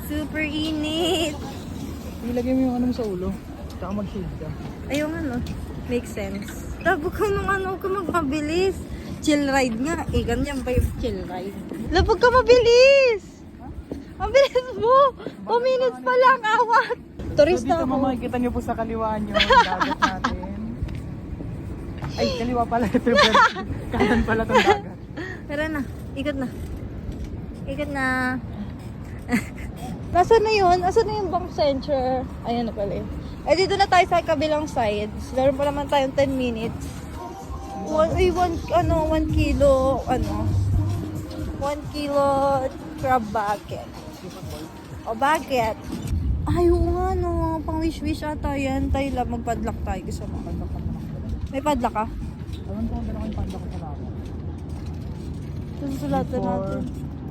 Super init. Ilagay mo yung ano mo sa ulo. Tsaka mag-shade ka. Ayun ano, makes sense. Labog ka nung ano, huwag ka magpabilis. Chill ride nga. Eh, ganyan ba yung chill ride? Labog ka mabilis! Ang bilis mo! 2 minutes pa lang, awat! So Turista dito ako. makikita nyo po sa kaliwa nyo, dagat natin. Ay, kaliwa pala ito. Kanan pala itong dagat. Tara na, ikot na. Ikot na. Nasaan na yun? Nasaan na yung bank center? Ayan na pala eh. Eh, dito na tayo sa kabilang sides. Meron pa naman tayong 10 minutes. 1 kilo, 1 kilo crab bucket. O, bucket. Ay, oo nga, no. Pang wish-wish ata yan. Tayo lang, magpadlock tayo. Gusto mo? May padlock ka? Alam ko kung gano'n yung panda ko sa dagat. Susulatan natin.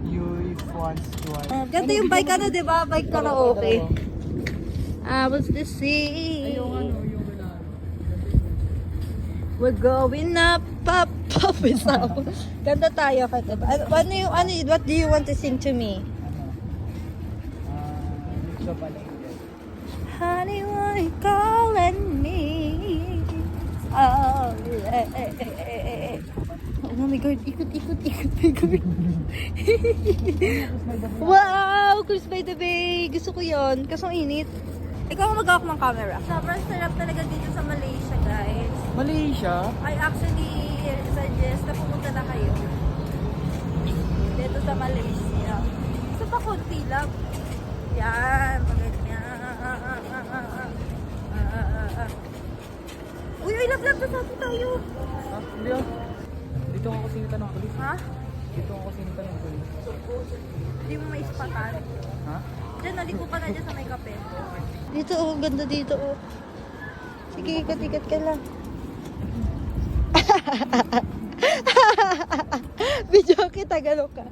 You if once, twice. Ganito yung bike ano, di ba? Bike karaoke. I was the sea. Yung ano. We're going up, up, up. Ganda tayo. What do you want to sing to me? So pala. Honey, why you calling me? Oh, oh my God, ikot. Wow, Cruise by the Bay. Gusto ko yun. Kasong init. Ikaw ang mag-awak ng camera. Sobrang sarap talaga dito sa Malaysia, guys. Malaysia? I actually suggest na pumunta na kayo dito sa Malaysia. Isa pa konti lang. Yan, maganyan. Uy, love na sabi tayo. Ah, hindi ah. Dito ako sinita ng polis. Ha? Dito ako sinita ng polis. Hindi mo maispatan. Ha? Diyan, naliko ka na dyan sa may kape. Dito, oh. Ganda dito, oh. Sige, ikat-ikat ka lang. Video kita, gano'n ka.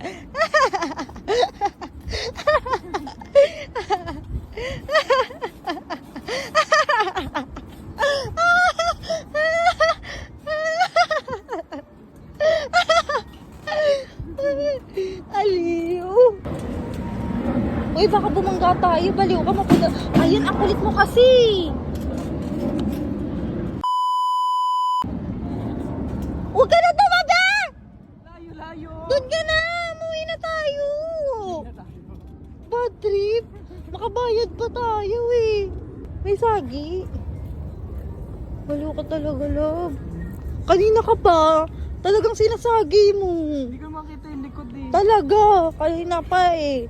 Aliw. Uy, baka bumangga tayo. Baliw ka, mapunta. Ayun, ang kulit mo kasi. Huwag ka na tumaba! Layo! Doon ka na! Umuwi na tayo! Bad trip. Makabayad pa tayo eh. May sagi. Baliw ka talaga, love. Kanina ka pa. Talagang sinasagi mo. Hindi ko makita yung likod eh. Talaga. Kanina pa eh.